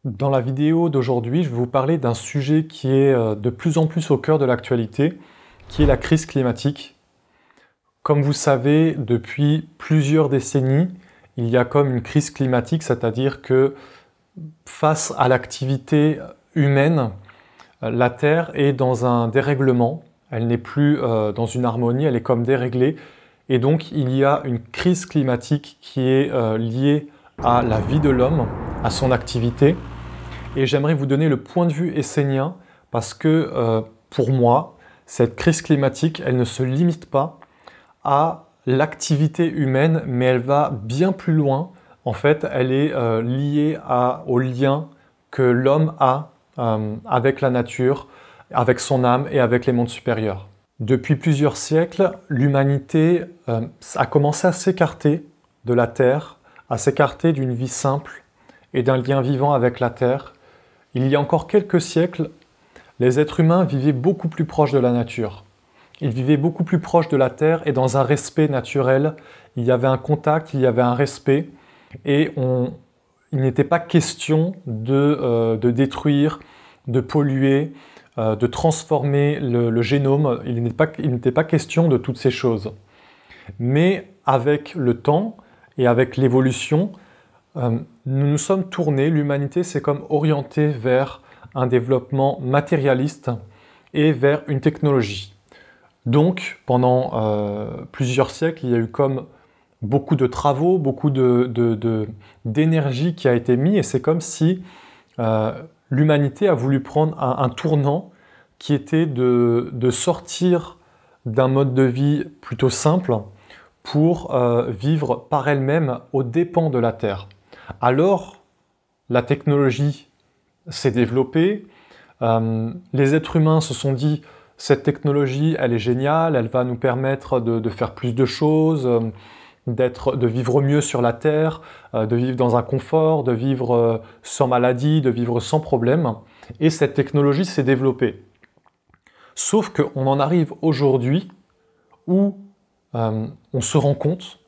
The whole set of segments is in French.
Dans la vidéo d'aujourd'hui, je vais vous parler d'un sujet qui est de plus en plus au cœur de l'actualité, qui est la crise climatique. Comme vous savez, depuis plusieurs décennies, il y a comme une crise climatique, c'est-à-dire que face à l'activité humaine, la Terre est dans un dérèglement, elle n'est plus dans une harmonie, elle est comme déréglée, et donc il y a une crise climatique qui est liée à la vie de l'homme, à son activité. Et j'aimerais vous donner le point de vue essénien parce que pour moi, cette crise climatique, elle ne se limite pas à l'activité humaine, mais elle va bien plus loin. En fait, elle est liée au lien que l'homme a avec la nature, avec son âme et avec les mondes supérieurs. Depuis plusieurs siècles, l'humanité a commencé à s'écarter de la Terre, à s'écarter d'une vie simple et d'un lien vivant avec la Terre. Il y a encore quelques siècles, les êtres humains vivaient beaucoup plus proches de la nature. Ils vivaient beaucoup plus proches de la Terre et dans un respect naturel. Il y avait un contact, il y avait un respect et il n'était pas question de détruire, de polluer, de transformer le génome. Il n'était pas question de toutes ces choses. Mais avec le temps et avec l'évolution, nous nous sommes tournés, l'humanité s'est comme orientée vers un développement matérialiste et vers une technologie. Donc, pendant plusieurs siècles, il y a eu comme beaucoup de travaux, beaucoup d'énergie qui a été mise, et c'est comme si l'humanité a voulu prendre un tournant qui était de sortir d'un mode de vie plutôt simple pour vivre par elle-même aux dépens de la Terre. Alors, la technologie s'est développée, les êtres humains se sont dit cette technologie, elle est géniale, elle va nous permettre de faire plus de choses, de vivre mieux sur la Terre, de vivre dans un confort, de vivre sans maladie, de vivre sans problème. Et cette technologie s'est développée. Sauf qu'on en arrive aujourd'hui où on se rend compte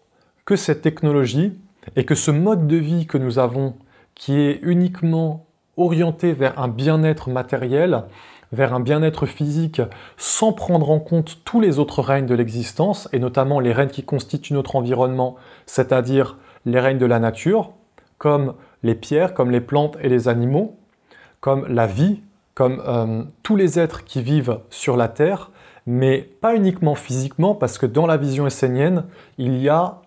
que cette technologie et que ce mode de vie que nous avons, qui est uniquement orienté vers un bien-être matériel, vers un bien-être physique, sans prendre en compte tous les autres règnes de l'existence, et notamment les règnes qui constituent notre environnement, c'est-à-dire les règnes de la nature, comme les pierres, comme les plantes et les animaux, comme la vie, comme tous les êtres qui vivent sur la Terre, mais pas uniquement physiquement, parce que dans la vision essénienne, il y a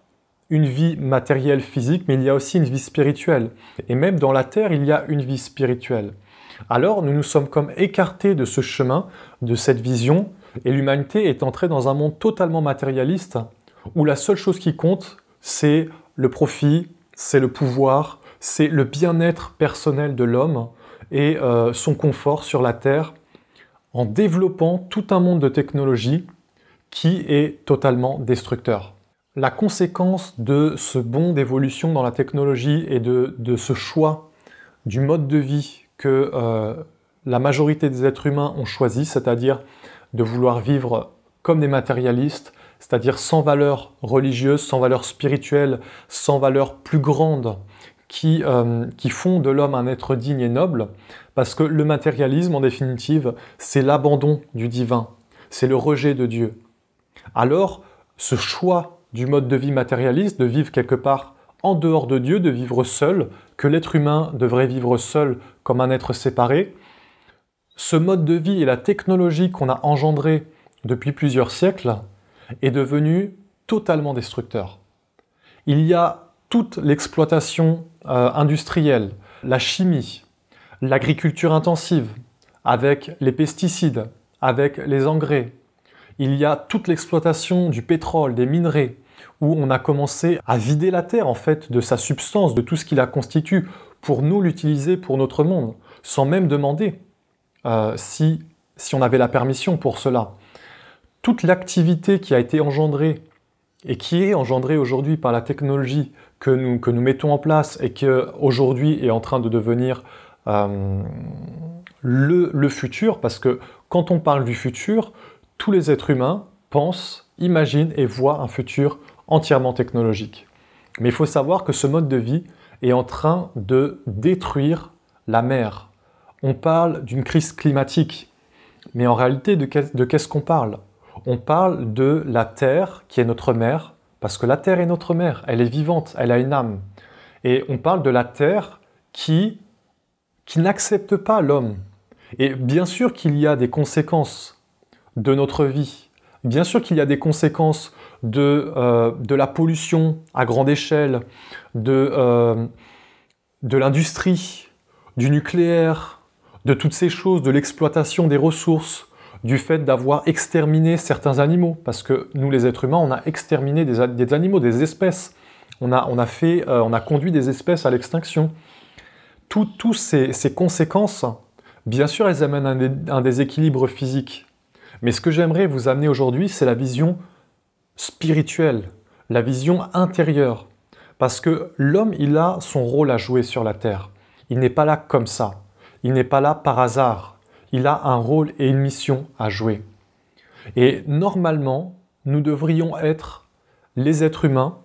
une vie matérielle physique, mais il y a aussi une vie spirituelle. Et même dans la Terre, il y a une vie spirituelle. Alors, nous nous sommes comme écartés de ce chemin, de cette vision, et l'humanité est entrée dans un monde totalement matérialiste, où la seule chose qui compte, c'est le profit, c'est le pouvoir, c'est le bien-être personnel de l'homme et son confort sur la Terre, en développant tout un monde de technologie qui est totalement destructeur. La conséquence de ce bond d'évolution dans la technologie et de ce choix du mode de vie que la majorité des êtres humains ont choisi, c'est-à-dire de vouloir vivre comme des matérialistes, c'est-à-dire sans valeur religieuse, sans valeur spirituelle, sans valeur plus grande, qui font de l'homme un être digne et noble, parce que le matérialisme, en définitive, c'est l'abandon du divin, c'est le rejet de Dieu. Alors, ce choix du mode de vie matérialiste, de vivre quelque part en dehors de Dieu, de vivre seul, que l'être humain devrait vivre seul comme un être séparé, ce mode de vie et la technologie qu'on a engendrée depuis plusieurs siècles est devenu totalement destructeur. Il y a toute l'exploitation industrielle, la chimie, l'agriculture intensive, avec les pesticides, avec les engrais. Il y a toute l'exploitation du pétrole, des minerais, où on a commencé à vider la Terre en fait de sa substance, de tout ce qui la constitue, pour nous l'utiliser pour notre monde, sans même demander si on avait la permission pour cela. Toute l'activité qui a été engendrée et qui est engendrée aujourd'hui par la technologie que nous mettons en place et qui aujourd'hui est en train de devenir le futur, parce que quand on parle du futur, tous les êtres humains pensent, imaginent et voient un futur entièrement technologique. Mais il faut savoir que ce mode de vie est en train de détruire la mer. On parle d'une crise climatique. Mais en réalité, de qu'est-ce qu'on parle? On parle de la Terre qui est notre mère, parce que la Terre est notre mère, elle est vivante, elle a une âme. Et on parle de la Terre qui n'accepte pas l'homme. Et bien sûr qu'il y a des conséquences de notre vie, bien sûr qu'il y a des conséquences de la pollution à grande échelle, de l'industrie, du nucléaire, de toutes ces choses, de l'exploitation des ressources, du fait d'avoir exterminé certains animaux, parce que nous les êtres humains, on a exterminé des animaux, des espèces, on a conduit des espèces à l'extinction. Toutes ces conséquences, bien sûr, elles amènent un déséquilibre physique. Mais ce que j'aimerais vous amener aujourd'hui, c'est la vision spirituelle, la vision intérieure. Parce que l'homme, il a son rôle à jouer sur la terre. Il n'est pas là comme ça. Il n'est pas là par hasard. Il a un rôle et une mission à jouer. Et normalement, nous devrions être les êtres humains,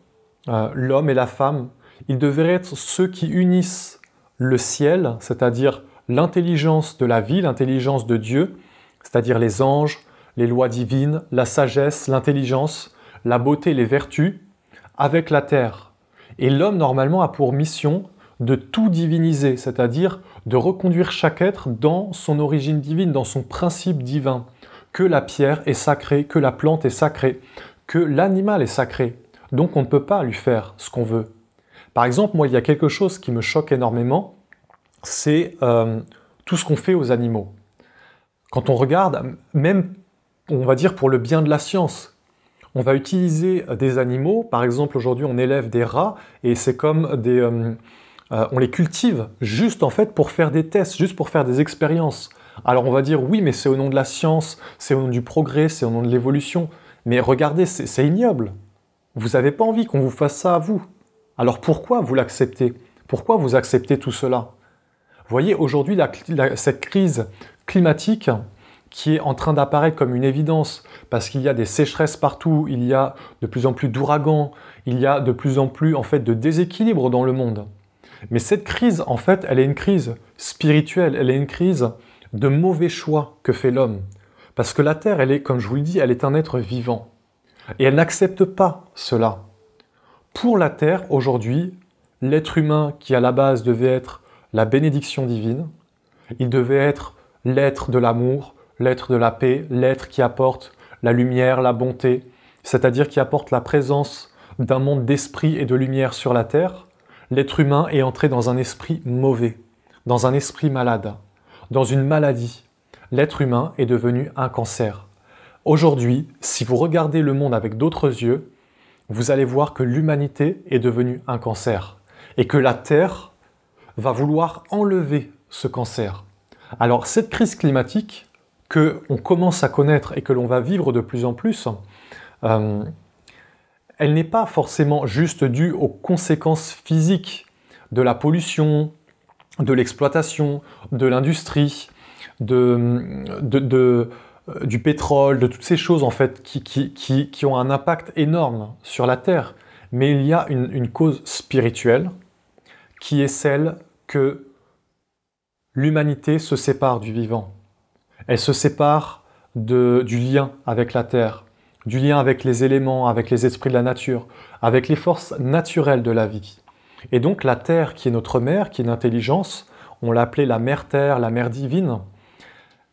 l'homme et la femme, ils devraient être ceux qui unissent le ciel, c'est-à-dire l'intelligence de la vie, l'intelligence de Dieu, c'est-à-dire les anges, les lois divines, la sagesse, l'intelligence, la beauté, les vertus, avec la terre. Et l'homme, normalement, a pour mission de tout diviniser, c'est-à-dire de reconduire chaque être dans son origine divine, dans son principe divin, que la pierre est sacrée, que la plante est sacrée, que l'animal est sacré. Donc on ne peut pas lui faire ce qu'on veut. Par exemple, moi, il y a quelque chose qui me choque énormément, c'est tout ce qu'on fait aux animaux. Quand on regarde, même, on va dire pour le bien de la science, on va utiliser des animaux, par exemple aujourd'hui on élève des rats, et c'est comme on les cultive juste en fait pour faire des tests, juste pour faire des expériences. Alors on va dire oui, mais c'est au nom de la science, c'est au nom du progrès, c'est au nom de l'évolution. Mais regardez, c'est ignoble. Vous n'avez pas envie qu'on vous fasse ça à vous. Alors pourquoi vous l'acceptez? Pourquoi vous acceptez tout cela? Vous voyez, aujourd'hui, cette crise climatique qui est en train d'apparaître comme une évidence, parce qu'il y a des sécheresses partout, il y a de plus en plus d'ouragans, il y a de plus en plus en fait, de déséquilibre dans le monde. Mais cette crise, en fait, elle est une crise spirituelle, elle est une crise de mauvais choix que fait l'homme. Parce que la Terre, elle est, comme je vous le dis, elle est un être vivant. Et elle n'accepte pas cela. Pour la Terre, aujourd'hui, l'être humain qui à la base devait être la bénédiction divine, il devait être l'être de l'amour, l'être de la paix, l'être qui apporte la lumière, la bonté, c'est-à-dire qui apporte la présence d'un monde d'esprit et de lumière sur la Terre. L'être humain est entré dans un esprit mauvais, dans un esprit malade, dans une maladie. L'être humain est devenu un cancer. Aujourd'hui, si vous regardez le monde avec d'autres yeux, vous allez voir que l'humanité est devenue un cancer et que la Terre va vouloir enlever ce cancer. Alors cette crise climatique qu'on commence à connaître et que l'on va vivre de plus en plus, elle n'est pas forcément juste due aux conséquences physiques de la pollution, de l'exploitation, de l'industrie, du pétrole, de toutes ces choses en fait qui ont un impact énorme sur la Terre. Mais il y a une cause spirituelle qui est celle que l'humanité se sépare du vivant. Elle se sépare du lien avec la Terre, du lien avec les éléments, avec les esprits de la nature, avec les forces naturelles de la vie. Et donc la Terre qui est notre mère, qui est l'intelligence, on l'appelait la mère Terre, la mère divine,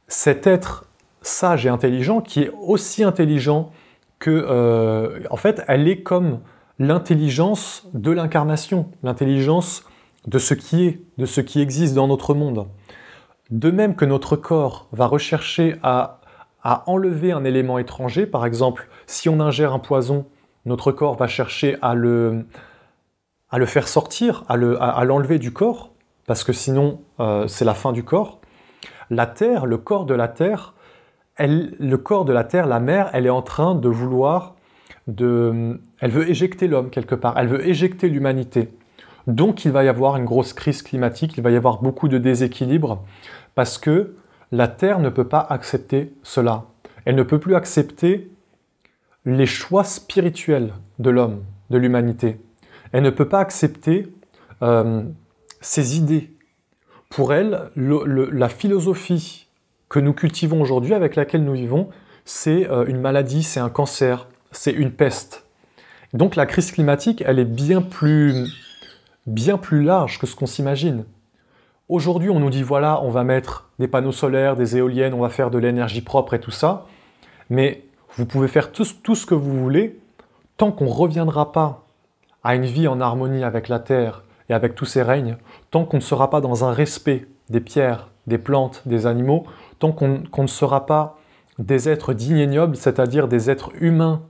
cet être sage et intelligent qui est aussi intelligent que... en fait, elle est comme l'intelligence de l'incarnation, l'intelligence de ce qui est, de ce qui existe dans notre monde. De même que notre corps va rechercher à enlever un élément étranger, par exemple, si on ingère un poison, notre corps va chercher à le faire sortir, à l'enlever du corps, parce que sinon c'est la fin du corps. La Terre, le corps de la Terre, la mère, elle est en train de vouloir, elle veut éjecter l'homme quelque part, elle veut éjecter l'humanité. Donc il va y avoir une grosse crise climatique, il va y avoir beaucoup de déséquilibre, parce que la Terre ne peut pas accepter cela. Elle ne peut plus accepter les choix spirituels de l'homme, de l'humanité. Elle ne peut pas accepter ses idées. Pour elles, la philosophie que nous cultivons aujourd'hui, avec laquelle nous vivons, c'est une maladie, c'est un cancer, c'est une peste. Donc la crise climatique, elle est bien plus large que ce qu'on s'imagine. Aujourd'hui, on nous dit, voilà, on va mettre des panneaux solaires, des éoliennes, on va faire de l'énergie propre et tout ça, mais vous pouvez faire tout ce que vous voulez, tant qu'on ne reviendra pas à une vie en harmonie avec la Terre et avec tous ses règnes, tant qu'on ne sera pas dans un respect des pierres, des plantes, des animaux, tant qu'on ne sera pas des êtres dignes et nobles, c'est-à-dire des êtres humains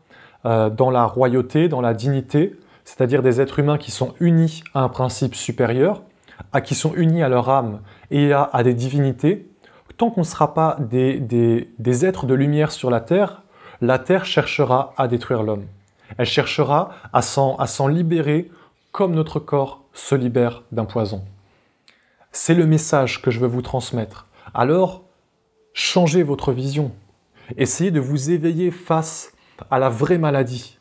dans la royauté, dans la dignité, c'est-à-dire des êtres humains qui sont unis à un principe supérieur, qui sont unis à leur âme et à des divinités, tant qu'on ne sera pas des êtres de lumière sur la Terre cherchera à détruire l'homme. Elle cherchera à s'en libérer comme notre corps se libère d'un poison. C'est le message que je veux vous transmettre. Alors, changez votre vision. Essayez de vous éveiller face à la vraie maladie.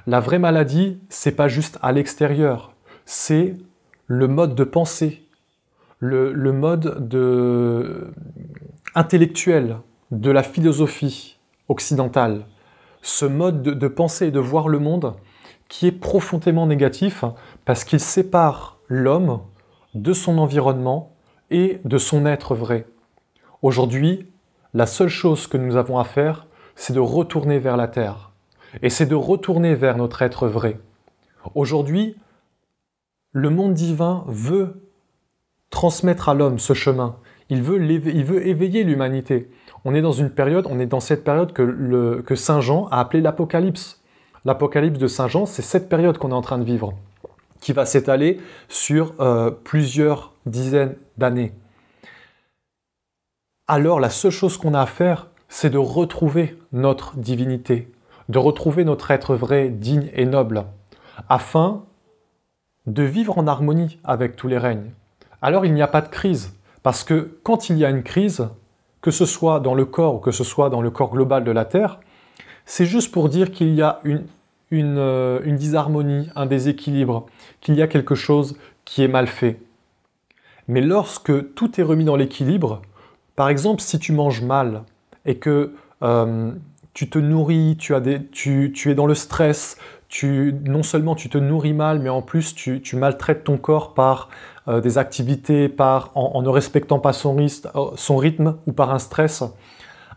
La vraie maladie, c'est pas juste à l'extérieur, c'est le mode de pensée, le mode intellectuel de la philosophie occidentale. Ce mode de penser et de voir le monde qui est profondément négatif parce qu'il sépare l'homme de son environnement et de son être vrai. Aujourd'hui, la seule chose que nous avons à faire, c'est de retourner vers la Terre. Et c'est de retourner vers notre être vrai. Aujourd'hui, le monde divin veut transmettre à l'homme ce chemin. Il veut éveiller l'humanité. On est dans cette période que Saint Jean a appelée l'Apocalypse. L'Apocalypse de Saint Jean, c'est cette période qu'on est en train de vivre, qui va s'étaler sur plusieurs dizaines d'années. Alors la seule chose qu'on a à faire, c'est de retrouver notre divinité, de retrouver notre être vrai, digne et noble, afin de vivre en harmonie avec tous les règnes. Alors il n'y a pas de crise, parce que quand il y a une crise, que ce soit dans le corps ou que ce soit dans le corps global de la Terre, c'est juste pour dire qu'il y a une disharmonie, un déséquilibre, qu'il y a quelque chose qui est mal fait. Mais lorsque tout est remis dans l'équilibre, par exemple si tu manges mal et que tu te nourris, tu es dans le stress, non seulement tu te nourris mal, mais en plus tu maltraites ton corps par des activités, en ne respectant pas son rythme ou par un stress,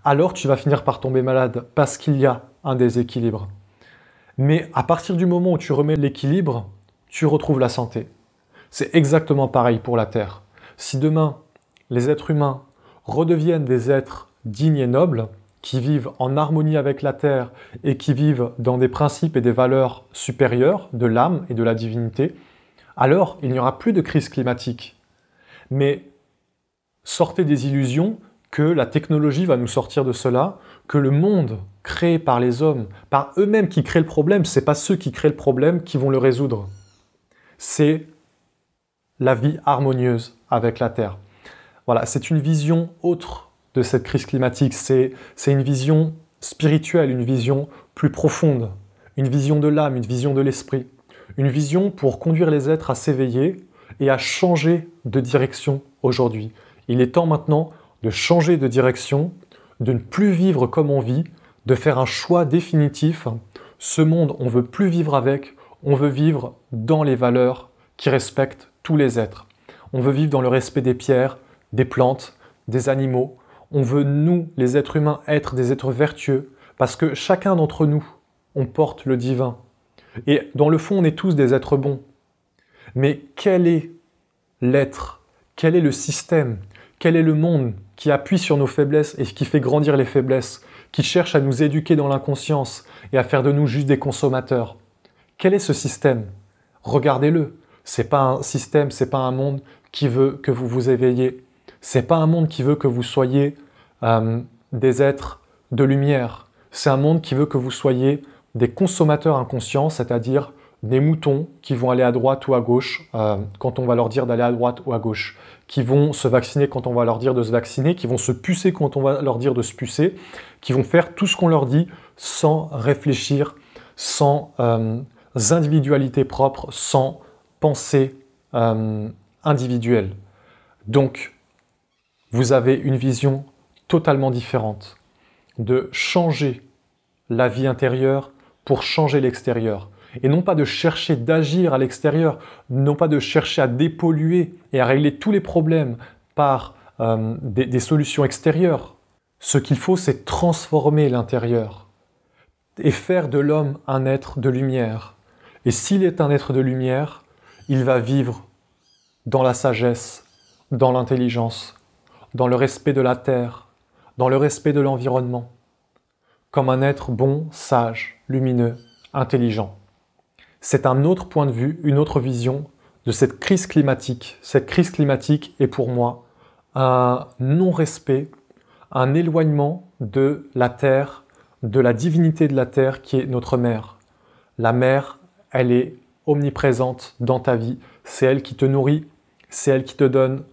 alors tu vas finir par tomber malade parce qu'il y a un déséquilibre. Mais à partir du moment où tu remets l'équilibre, tu retrouves la santé. C'est exactement pareil pour la Terre. Si demain, les êtres humains redeviennent des êtres dignes et nobles, qui vivent en harmonie avec la Terre et qui vivent dans des principes et des valeurs supérieures de l'âme et de la divinité, alors il n'y aura plus de crise climatique. Mais sortez des illusions que la technologie va nous sortir de cela, que le monde créé par les hommes, par eux-mêmes qui créent le problème, ce n'est pas ceux qui créent le problème qui vont le résoudre. C'est la vie harmonieuse avec la Terre. Voilà, c'est une vision autre de cette crise climatique. C'est une vision spirituelle, une vision plus profonde, une vision de l'âme, une vision de l'esprit. Une vision pour conduire les êtres à s'éveiller et à changer de direction aujourd'hui. Il est temps maintenant de changer de direction, de ne plus vivre comme on vit, de faire un choix définitif. Ce monde, on ne veut plus vivre avec, on veut vivre dans les valeurs qui respectent tous les êtres. On veut vivre dans le respect des pierres, des plantes, des animaux. On veut, nous, les êtres humains, être des êtres vertueux, parce que chacun d'entre nous, on porte le divin. Et dans le fond, on est tous des êtres bons. Mais quel est l'être? Quel est le système? Quel est le monde qui appuie sur nos faiblesses et qui fait grandir les faiblesses, qui cherche à nous éduquer dans l'inconscience et à faire de nous juste des consommateurs? Quel est ce système? Regardez-le. C'est pas un système, c'est pas un monde qui veut que vous vous éveilliez. C'est pas un monde qui veut que vous soyez des êtres de lumière. C'est un monde qui veut que vous soyez des consommateurs inconscients, c'est-à-dire des moutons qui vont aller à droite ou à gauche quand on va leur dire d'aller à droite ou à gauche, qui vont se vacciner quand on va leur dire de se vacciner, qui vont se pucer quand on va leur dire de se pucer, qui vont faire tout ce qu'on leur dit sans réfléchir, sans individualité propre, sans pensée individuelle. Donc, vous avez une vision totalement différente de changer la vie intérieure pour changer l'extérieur. Et non pas de chercher d'agir à l'extérieur, non pas de chercher à dépolluer et à régler tous les problèmes par des solutions extérieures. Ce qu'il faut, c'est transformer l'intérieur et faire de l'homme un être de lumière. Et s'il est un être de lumière, il va vivre dans la sagesse, dans l'intelligence, dans le respect de la terre, dans le respect de l'environnement, comme un être bon, sage, lumineux, intelligent. C'est un autre point de vue, une autre vision de cette crise climatique. Cette crise climatique est pour moi un non-respect, un éloignement de la terre, de la divinité de la terre qui est notre mère. La mère, elle est omniprésente dans ta vie. C'est elle qui te nourrit, c'est elle qui te donne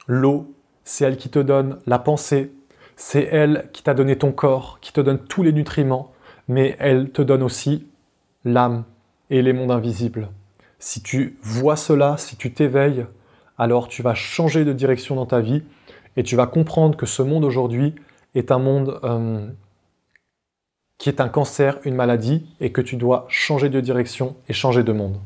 l'eau, c'est elle qui te donne la pensée, c'est elle qui t'a donné ton corps, qui te donne tous les nutriments, mais elle te donne aussi l'âme et les mondes invisibles. Si tu vois cela, si tu t'éveilles, alors tu vas changer de direction dans ta vie et tu vas comprendre que ce monde aujourd'hui est un monde qui est un cancer, une maladie, et que tu dois changer de direction et changer de monde.